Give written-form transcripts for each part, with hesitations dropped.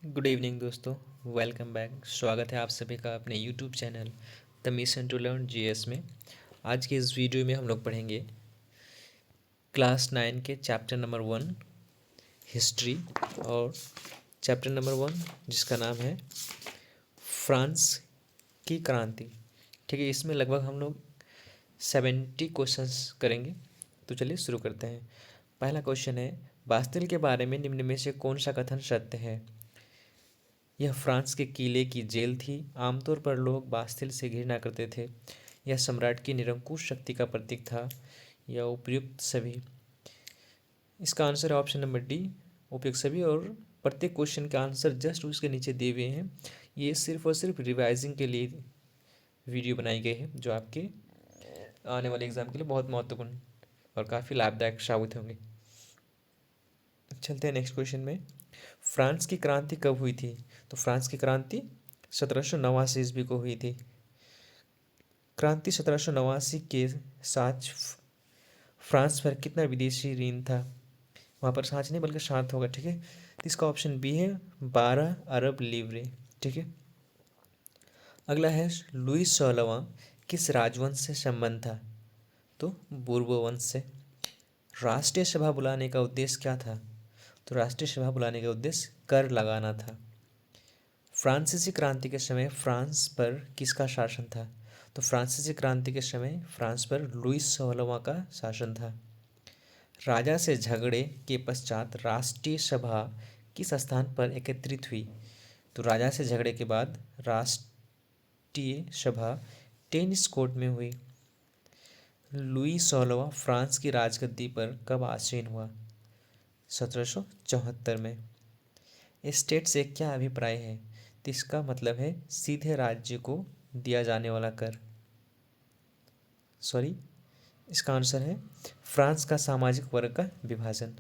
Good evening दोस्तों। Welcome back. स्वागत है आप सभी का अपने YouTube channel the mission to learn GS में। आज के इस वीडियो में हम लोग पढ़ेंगे क्लास 9 के चैप्टर नंबर 1 हिस्ट्री और चैप्टर नंबर 1 जिसका नाम है फ्रांस की क्रांति। ठीक है, इसमें लगभग हम लोग 70 क्वेश्चंस करेंगे। तो चलिए शुरू करते हैं। पहला क्वेश्चन है, बास्तिल के बारे में निम्न में से कौन सा कथन सत्य है? यह फ्रांस के किले की जेल थी। आमतौर पर लोग बास्तिल से घृणा करते थे। यह सम्राट की निरंकुश शक्ति का प्रतीक था। यह उपयुक्त सभी। इसका आंसर है ऑप्शन नंबर डी, उपयुक्त सभी। और प्रत्येक क्वेश्चन का आंसर जस्ट उसके नीचे दिए हुए हैं। ये सिर्फ और सिर्फ रिवाइजिंग के लिए वीडियो बनाई गई है, जो आपके आने वाले एग्जाम के लिए बहुत महत्वपूर्ण और काफ़ी लाभदायक साबित होंगे। चलते हैं नेक्स्ट क्वेश्चन में। फ्रांस की क्रांति कब हुई थी? तो फ्रांस की क्रांति 1789 ईस्वी को हुई थी। क्रांति 1789 के साथ फ्रांस पर कितना विदेशी ऋण था? वहाँ पर साँच नहीं बल्कि सात होगा। ठीक है, तो इसका ऑप्शन बी है 12 अरब लीवरे। ठीक है, अगला है लुई 16वां किस राजवंश से संबंध था? तो बूर्बो वंश से। राष्ट्रीय सभा बुलाने का उद्देश्य क्या था? तो राष्ट्रीय सभा बुलाने का उद्देश्य कर लगाना था। फ्रांसीसी क्रांति के समय फ्रांस पर किसका शासन था? तो फ्रांसीसी क्रांति के समय फ्रांस पर लुई 16वां का शासन था। राजा से झगड़े के पश्चात राष्ट्रीय सभा किस स्थान पर एकत्रित हुई? तो राजा से झगड़े के बाद राष्ट्रीय सभा टेनिस कोर्ट में हुई। लुई 16वां फ्रांस की राजगद्दी पर कब आसीन हुआ? 1774 में। स्टेट से क्या अभिप्राय है? तो इसका मतलब है सीधे राज्य को दिया जाने वाला कर। सॉरी, इसका आंसर है फ्रांस का सामाजिक वर्ग का विभाजन।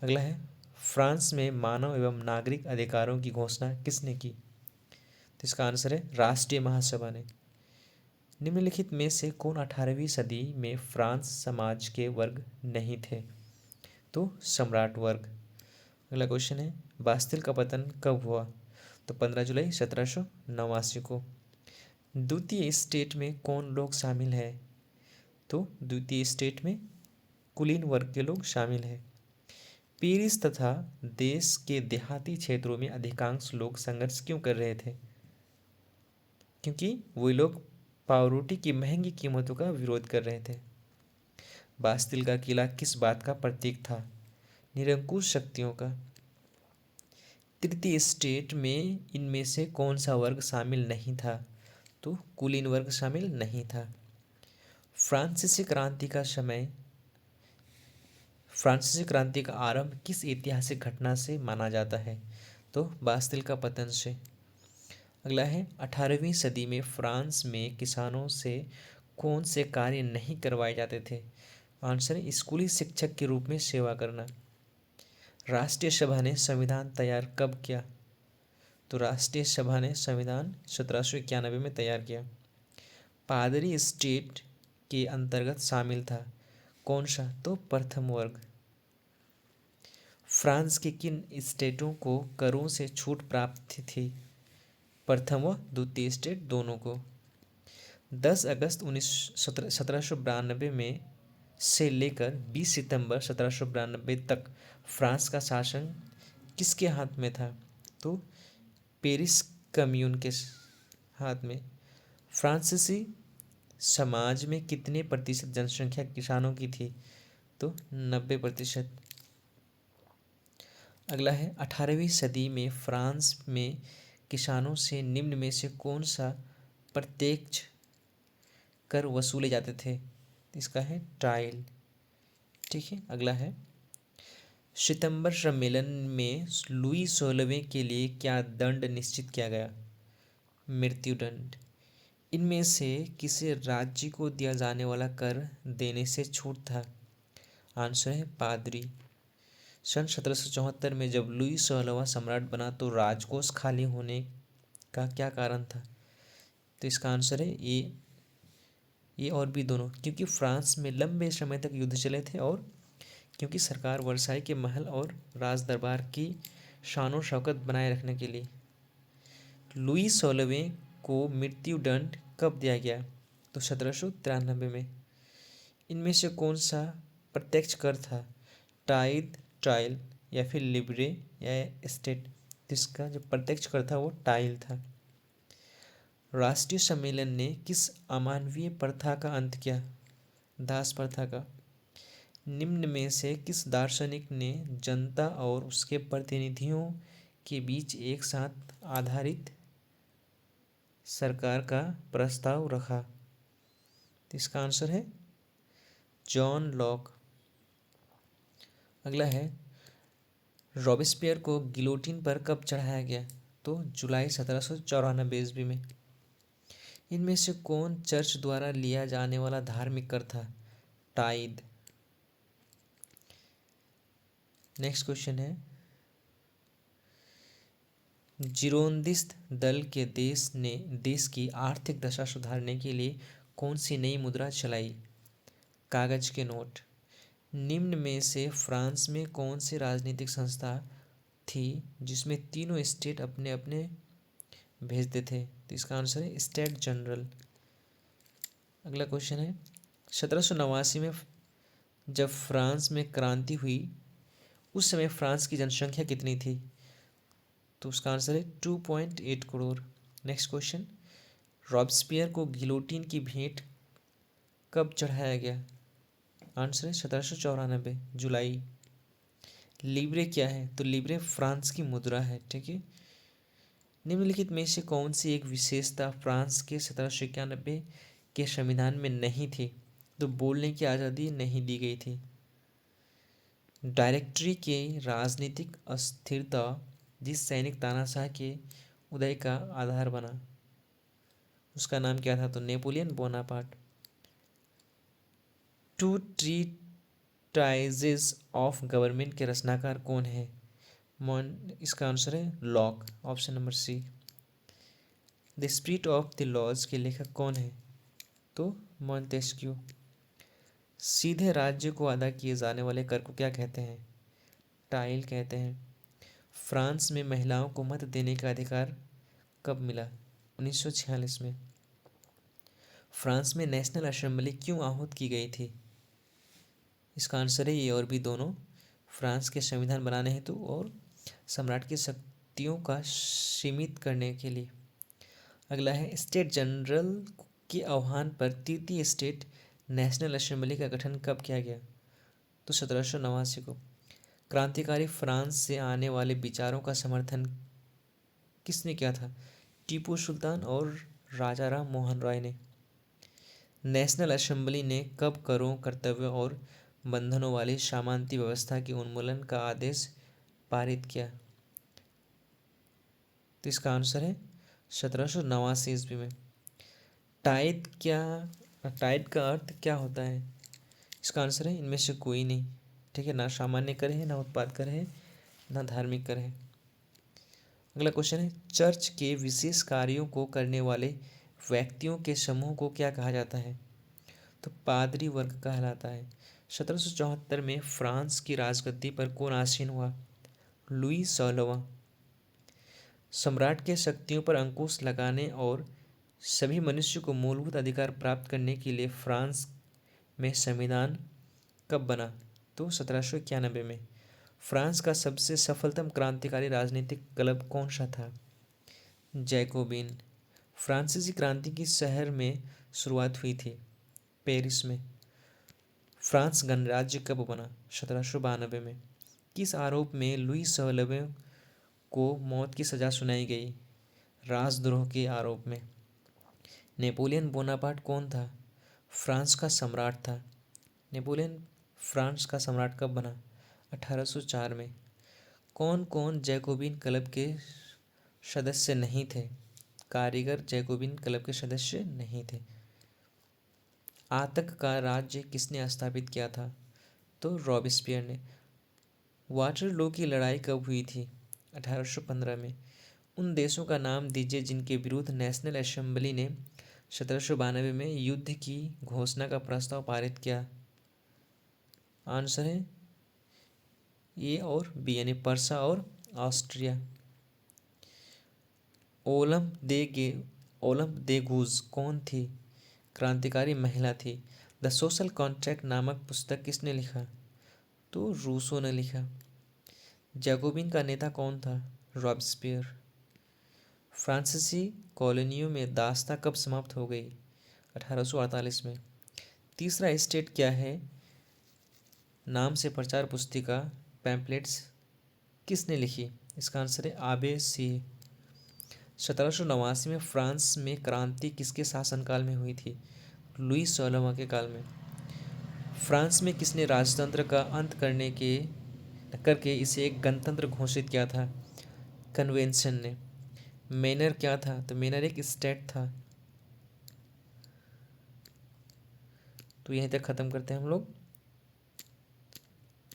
अगला है, फ्रांस में मानव एवं नागरिक अधिकारों की घोषणा किसने की? तो इसका आंसर है राष्ट्रीय महासभा ने। निम्नलिखित में से कौन 18वीं सदी में फ्रांस समाज के वर्ग नहीं थे? तो सम्राट वर्ग। अगला क्वेश्चन है, बास्तिल का पतन कब हुआ? तो 15 जुलाई 1789 को। द्वितीय स्टेट में कौन लोग शामिल हैं? तो द्वितीय स्टेट में कुलीन वर्ग के लोग शामिल हैं। पेरिस तथा देश के देहाती क्षेत्रों में अधिकांश लोग संघर्ष क्यों कर रहे थे? क्योंकि वे लोग पावरोटी की महंगी कीमतों का विरोध कर रहे थे। बास्तिल का किला किस बात का प्रतीक था? निरंकुश शक्तियों का। तृतीय स्टेट में इनमें से कौन सा वर्ग शामिल नहीं था? तो कुलीन वर्ग शामिल नहीं था। फ्रांसीसी क्रांति का समय, फ्रांसीसी क्रांति का आरंभ किस ऐतिहासिक घटना से माना जाता है? तो बास्तिल का पतन से। अगला है, 18वीं सदी में फ्रांस में किसानों से कौन से कार्य नहीं करवाए जाते थे? आंसर है स्कूली शिक्षक के रूप में सेवा करना। राष्ट्रीय सभा ने संविधान तैयार कब किया? तो राष्ट्रीय सभा ने संविधान 1791 में तैयार किया। पादरी स्टेट के अंतर्गत शामिल था कौन सा? तो प्रथम वर्ग। फ्रांस के किन स्टेटों को करों से छूट प्राप्त थी? प्रथम व द्वितीय स्टेट दोनों को। 10 अगस्त 1792 में से लेकर 20 सितंबर 1792 तक फ्रांस का शासन किसके हाथ में था? तो पेरिस कम्यून के हाथ में। फ्रांसीसी समाज में कितने प्रतिशत जनसंख्या किसानों की थी? तो 90%। अगला है, 18वीं सदी में फ्रांस में किसानों से निम्न में से कौन सा प्रत्यक्ष कर वसूले जाते थे? इसका है टाइल। ठीक है, अगला है, सितंबर सम्मेलन में लुई 16वें के लिए क्या दंड निश्चित किया गया? मृत्युदंड। इनमें से किसे राज्य को दिया जाने वाला कर देने से छूट था? आंसर है पादरी। सन 1774 में जब लुई 16वां सम्राट बना तो राजकोष खाली होने का क्या कारण था? तो इसका आंसर है ये और भी दोनों, क्योंकि फ्रांस में लंबे समय तक युद्ध चले थे और क्योंकि सरकार वर्साई के महल और राज दरबार की शान और शौकत बनाए रखने के लिए। लुई 16वें को मृत्यु दंड कब दिया गया? तो 1793 में। इनमें से कौन सा प्रत्यक्ष कर था? टाइद, ट्रायल या फिर लिबरे या एस्टेट? जिसका जो प्रत्यक्ष कर था वो टाइल था। राष्ट्रीय सम्मेलन ने किस अमानवीय प्रथा का अंत किया? दास प्रथा का। निम्न में से किस दार्शनिक ने जनता और उसके प्रतिनिधियों के बीच एक साथ आधारित सरकार का प्रस्ताव रखा? तो इसका आंसर है जॉन लॉक। अगला है, रॉबेस्पियर को गिलोटिन पर कब चढ़ाया गया? तो जुलाई 1794 ईस्वी में। इनमें से कौन चर्च द्वारा लिया जाने वाला धार्मिक कर था? टाइद। नेक्स्ट क्वेश्चन है, जिरोंदिस्ट दल के देश की आर्थिक दशा सुधारने के लिए कौन सी नई मुद्रा चलाई? कागज के नोट। निम्न में से फ्रांस में कौन सी राजनीतिक संस्था थी जिसमें तीनों स्टेट अपने अपने भेजते थे? तो इसका आंसर है स्टेट जनरल। अगला क्वेश्चन है, 1789 में जब फ्रांस में क्रांति हुई उस समय फ्रांस की जनसंख्या कितनी थी? तो उसका आंसर है 2.8 करोड़। नेक्स्ट क्वेश्चन, रॉबस्पियर को गिलोटिन की भेंट कब चढ़ाया गया? आंसर है 1794 जुलाई। लिब्रे क्या है? तो लिब्रे फ्रांस की मुद्रा है। ठीक है। निम्नलिखित में से कौन सी एक विशेषता फ्रांस के 1791 के संविधान में नहीं थी? तो बोलने की आज़ादी नहीं दी गई थी। डायरेक्टरी के राजनीतिक अस्थिरता जिस सैनिक तानाशाह के उदय का आधार बना उसका नाम क्या था? तो Napoleon Bonaparte. Two treatises of government के रचनाकार कौन है? इसका आंसर है Locke, option number C. The spirit of the laws के लेखक कौन है? तो मॉन्टेस्क्यू। सीधे राज्य को अदा किए जाने वाले कर को क्या कहते हैं? टाइल कहते हैं। फ्रांस में महिलाओं को मत देने का अधिकार कब मिला? 1946 में। फ्रांस में नेशनल असेंबली क्यों आहूत की गई थी? इसका आंसर है ये और भी दोनों, फ्रांस के संविधान बनाने हेतु और सम्राट की शक्तियों का सीमित करने के लिए। अगला है, स्टेट जनरल के आह्वान पर तृतीय स्टेट नेशनल असेंबली का गठन कब किया गया? तो 1789 को। क्रांतिकारी फ्रांस से आने वाले विचारों का समर्थन किसने किया था? टीपू सुल्तान और राजा राम मोहन राय ने। नेशनल असेंबली ने कब करों, कर्तव्यों और बंधनों वाली सामंती व्यवस्था के उन्मूलन का आदेश पारित किया? तो इसका आंसर है 1789 ईस्वी में। टाइड का अर्थ क्या होता है? इसका आंसर है इनमें से कोई नहीं। ठीक है, ना सामान्य कर है, ना उत्पाद कर है, ना धार्मिक कर है। अगला क्वेश्चन है, चर्च के विशेष कार्यों को करने वाले व्यक्तियों के समूह को क्या कहा जाता है? तो पादरी वर्ग कहलाता है। 1774 में फ्रांस की राजगद्दी पर कौन आसीन हुआ? लुई 16वां। सम्राट के शक्तियों पर अंकुश लगाने और सभी मनुष्य को मूलभूत अधिकार प्राप्त करने के लिए फ्रांस में संविधान कब बना? तो 1791 में। फ्रांस का सबसे सफलतम क्रांतिकारी राजनीतिक क्लब कौन सा था? जैकोबिन। फ्रांसीसी क्रांति की शहर में शुरुआत हुई थी? पेरिस में। फ्रांस गणराज्य कब बना? 1792 में। किस आरोप में लुई 16वें को मौत की सज़ा सुनाई गई? राजद्रोह के आरोप में। नेपोलियन बोनापार्ट कौन था? फ्रांस का सम्राट था। नेपोलियन फ्रांस का सम्राट कब बना? 1804 में। कौन कौन जैकोबिन क्लब के सदस्य नहीं थे? कारीगर जैकोबिन क्लब के सदस्य नहीं थे। आतंक का राज्य किसने स्थापित किया था? तो रॉबेस्पियर ने। वाटरलू की लड़ाई कब हुई थी? 1815 में। उन देशों का नाम दीजिए जिनके विरुद्ध नेशनल असेंबली ने 1792 में युद्ध की घोषणा का प्रस्ताव पारित किया। आंसर है ए और बी, यानी पर्सा और ऑस्ट्रिया। ओलम दे गूज कौन थी? क्रांतिकारी महिला थी। द सोशल कॉन्ट्रैक्ट नामक पुस्तक किसने लिखा? तो रूसो ने लिखा। जैकोबिन का नेता कौन था? रॉबस्पियर। फ्रांसीसी कॉलोनियों में दास्ता कब समाप्त हो गई? 1848 में। तीसरा स्टेट क्या है नाम से प्रचार पुस्तिका पैम्पलेट्स किसने लिखी? इसका आंसर है आबे सिंह। 1789 में फ्रांस में क्रांति किसके शासनकाल में हुई थी? लुई 16वां के काल में। फ्रांस में किसने राजतंत्र का अंत करके इसे एक गणतंत्र घोषित किया था? कन्वेंशन ने। मैनर क्या था? तो मैनर एक स्टेट था। तो यहीं तक ख़त्म करते हैं हम लोग।